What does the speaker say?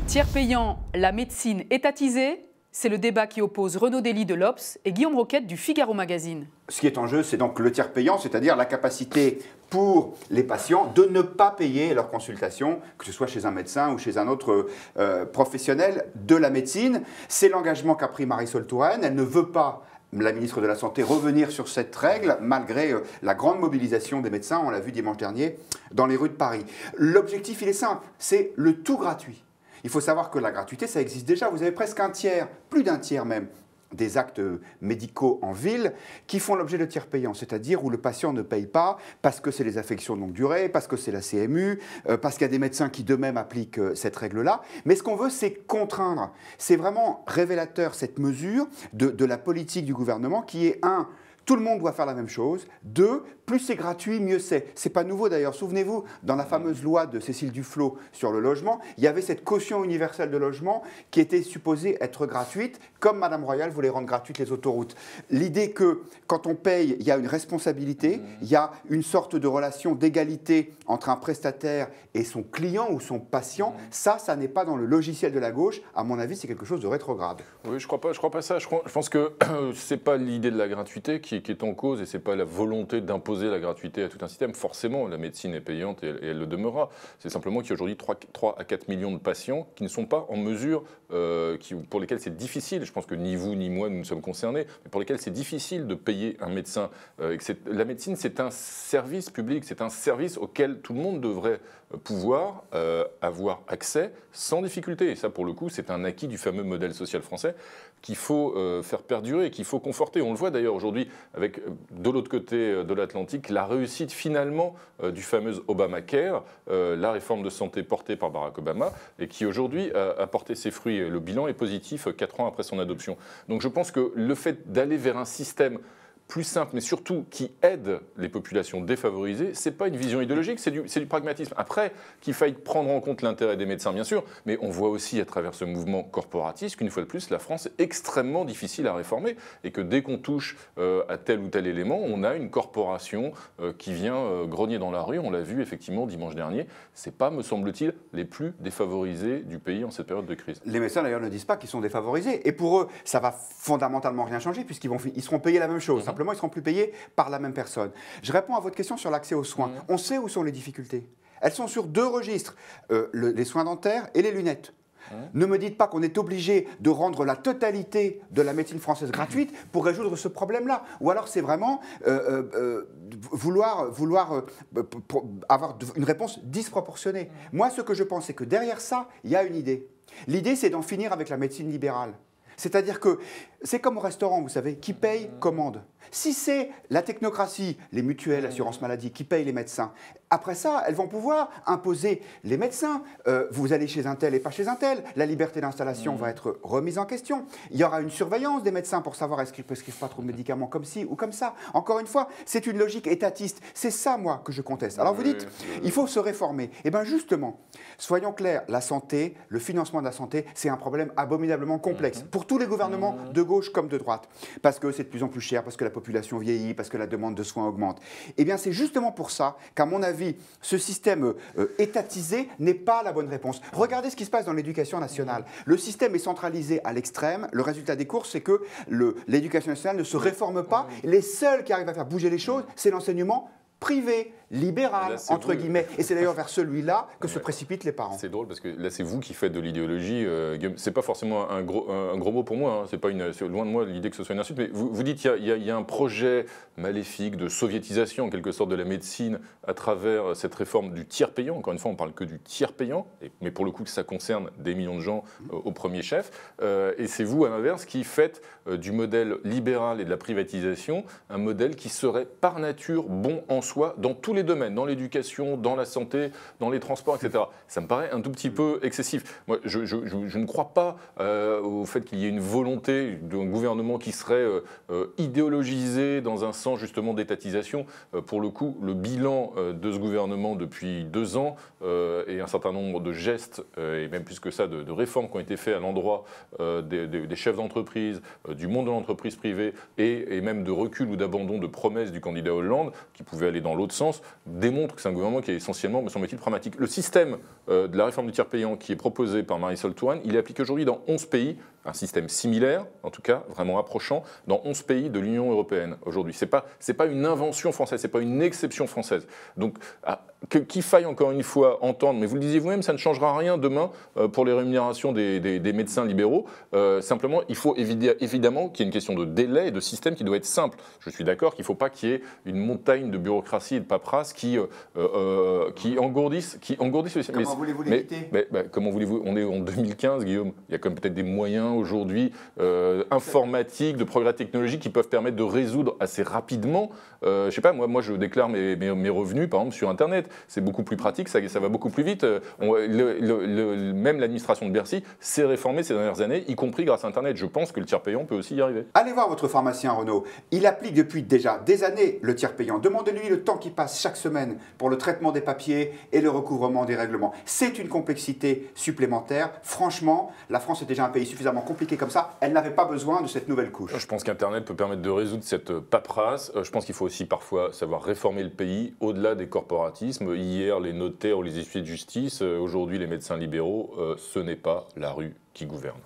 Tiers payant, la médecine étatisée, c'est le débat qui oppose Renaud Dely de l'Obs et Guillaume Roquette du Figaro Magazine. Ce qui est en jeu, c'est donc le tiers payant, c'est-à-dire la capacité pour les patients de ne pas payer leur consultation, que ce soit chez un médecin ou chez un autre professionnel de la médecine. C'est l'engagement qu'a pris Marisol Touraine. Elle ne veut pas, la ministre de la Santé, revenir sur cette règle, malgré la grande mobilisation des médecins, on l'a vu dimanche dernier, dans les rues de Paris. L'objectif, il est simple, c'est le tout gratuit. Il faut savoir que la gratuité, ça existe déjà. Vous avez presque un tiers, plus d'un tiers même, des actes médicaux en ville qui font l'objet de tiers payants, c'est-à-dire où le patient ne paye pas parce que c'est les affections de longue durée, parce que c'est la CMU, parce qu'il y a des médecins qui d'eux-mêmes appliquent cette règle-là. Mais ce qu'on veut, c'est contraindre. C'est vraiment révélateur, cette mesure de la politique du gouvernement qui est tout le monde doit faire la même chose. 2, plus c'est gratuit, mieux c'est. C'est pas nouveau d'ailleurs. Souvenez-vous, dans la fameuse loi de Cécile Duflot sur le logement, il y avait cette caution universelle de logement qui était supposée être gratuite, comme Madame Royal voulait rendre gratuites les autoroutes. L'idée que quand on paye, il y a une responsabilité, il y a une sorte de relation d'égalité entre un prestataire et son client ou son patient, ça n'est pas dans le logiciel de la gauche. À mon avis, c'est quelque chose de rétrograde. Oui, je crois pas ça. Je pense que c'est pas l'idée de la gratuité qui est en cause et c'est pas la volonté d'imposer la gratuité à tout un système. Forcément, la médecine est payante et elle le demeurera. C'est simplement qu'il y a aujourd'hui 3 à 4 millions de patients qui ne sont pas en mesure, pour lesquels c'est difficile, je pense que ni vous ni moi nous sommes concernés, mais pour lesquels c'est difficile de payer un médecin. La médecine, c'est un service public, c'est un service auquel tout le monde devrait pouvoir avoir accès sans difficulté. Et ça, pour le coup, c'est un acquis du fameux modèle social français qu'il faut faire perdurer, qu'il faut conforter. On le voit d'ailleurs aujourd'hui avec, de l'autre côté de l'Atlantique, la réussite finalement du fameux Obamacare, la réforme de santé portée par Barack Obama, et qui aujourd'hui a porté ses fruits. Le bilan est positif 4 ans après son adoption. Donc je pense que le fait d'aller vers un système plus simple, mais surtout qui aide les populations défavorisées, ce n'est pas une vision idéologique, c'est du pragmatisme. Après, qu'il faille prendre en compte l'intérêt des médecins, bien sûr, mais on voit aussi à travers ce mouvement corporatiste qu'une fois de plus, la France est extrêmement difficile à réformer et que dès qu'on touche à tel ou tel élément, on a une corporation qui vient grogner dans la rue. On l'a vu effectivement dimanche dernier. Ce n'est pas, me semble-t-il, les plus défavorisés du pays en cette période de crise. Les médecins d'ailleurs ne disent pas qu'ils sont défavorisés. Et pour eux, ça va fondamentalement rien changer puisqu'ils seront payés la même chose. Simplement, ils ne seront plus payés par la même personne. Je réponds à votre question sur l'accès aux soins. On sait où sont les difficultés. Elles sont sur 2 registres, les soins dentaires et les lunettes. Ne me dites pas qu'on est obligé de rendre la totalité de la médecine française gratuite pour résoudre ce problème-là. Ou alors c'est vraiment vouloir avoir une réponse disproportionnée. Moi, ce que je pense, c'est que derrière ça, il y a une idée. L'idée, c'est d'en finir avec la médecine libérale. C'est-à-dire que c'est comme au restaurant, vous savez, qui paye, commande. Si c'est la technocratie, les mutuelles, l'assurance maladie, qui payent les médecins, après ça, elles vont pouvoir imposer les médecins. Vous allez chez un tel et pas chez un tel. La liberté d'installation va être remise en question. Il y aura une surveillance des médecins pour savoir est-ce qu'ils ne prescrivent pas trop de médicaments comme ci ou comme ça. Encore une fois, c'est une logique étatiste. C'est ça, moi, que je conteste. Alors vous dites, il faut se réformer. Eh bien justement, soyons clairs, la santé, le financement de la santé, c'est un problème abominablement complexe pour tous les gouvernements de gauche comme de droite. Parce que c'est de plus en plus cher, parce que la population vieillit, parce que la demande de soins augmente. Eh bien c'est justement pour ça qu'à mon avis, ce système étatisé n'est pas la bonne réponse. Regardez ce qui se passe dans l'éducation nationale. Le système est centralisé à l'extrême. Le résultat des courses, c'est que l'éducation nationale ne se réforme pas. Les seuls qui arrivent à faire bouger les choses, c'est l'enseignement privé, libéral, là, entre guillemets. Et c'est d'ailleurs vers celui-là que se précipitent les parents. C'est drôle parce que là, c'est vous qui faites de l'idéologie. C'est pas forcément un gros mot pour moi. C'est loin de moi l'idée que ce soit une insulte. Mais vous dites qu'il y a un projet maléfique de soviétisation, en quelque sorte, de la médecine à travers cette réforme du tiers payant. Encore une fois, on ne parle que du tiers payant. Mais pour le coup, ça concerne des millions de gens au premier chef. Et c'est vous, à l'inverse, qui faites du modèle libéral et de la privatisation un modèle qui serait par nature bon en soi dans tous les domaines, dans l'éducation, dans la santé, dans les transports, etc. Ça me paraît un tout petit peu excessif. Moi, je ne crois pas au fait qu'il y ait une volonté d'un gouvernement qui serait idéologisé dans un sens justement d'étatisation. Pour le coup, le bilan de ce gouvernement depuis 2 ans et un certain nombre de gestes, et même plus que ça, de réformes qui ont été faits à l'endroit des chefs d'entreprise, du monde de l'entreprise privée et même de recul ou d'abandon de promesses du candidat Hollande, qui pouvait aller dans l'autre sens, démontre que c'est un gouvernement qui est essentiellement, me semble-t-il, pragmatique. Le système de la réforme du tiers payant qui est proposé par Marisol Touraine, il est appliqué aujourd'hui dans 11 pays, un système similaire, en tout cas vraiment approchant, dans 11 pays de l'Union européenne aujourd'hui. Ce n'est pas une invention française, ce n'est pas une exception française. Donc qu'il faille encore une fois entendre, mais vous le disiez vous-même, ça ne changera rien demain pour les rémunérations des médecins libéraux. Simplement, il faut évidemment qu'il y ait une question de délai et de système qui doit être simple. Je suis d'accord qu'il ne faut pas qu'il y ait une montagne de bureaucratie et de paperasse qui engourdissent le système. Comment voulez-vous l'éviter ? Comment voulez-vous ? On est en 2015, Guillaume. Il y a quand même peut-être des moyens aujourd'hui informatiques, de progrès technologiques qui peuvent permettre de résoudre assez rapidement. Je ne sais pas, moi je déclare mes revenus, par exemple, sur Internet. C'est beaucoup plus pratique, ça va beaucoup plus vite. Même l'administration de Bercy s'est réformée ces dernières années, y compris grâce à Internet. Je pense que le tiers payant peut aussi y arriver. Allez voir votre pharmacien, Renaud. Il applique depuis déjà des années le tiers payant. Demandez-lui le temps qu'il passe chaque semaine pour le traitement des papiers et le recouvrement des règlements. C'est une complexité supplémentaire. Franchement, la France est déjà un pays suffisamment compliqué comme ça. Elle n'avait pas besoin de cette nouvelle couche. Je pense qu'Internet peut permettre de résoudre cette paperasse. Je pense qu'il faut aussi parfois savoir réformer le pays au-delà des corporatismes. Hier, les notaires ou les huissiers de justice. Aujourd'hui, les médecins libéraux. Ce n'est pas la rue qui gouverne.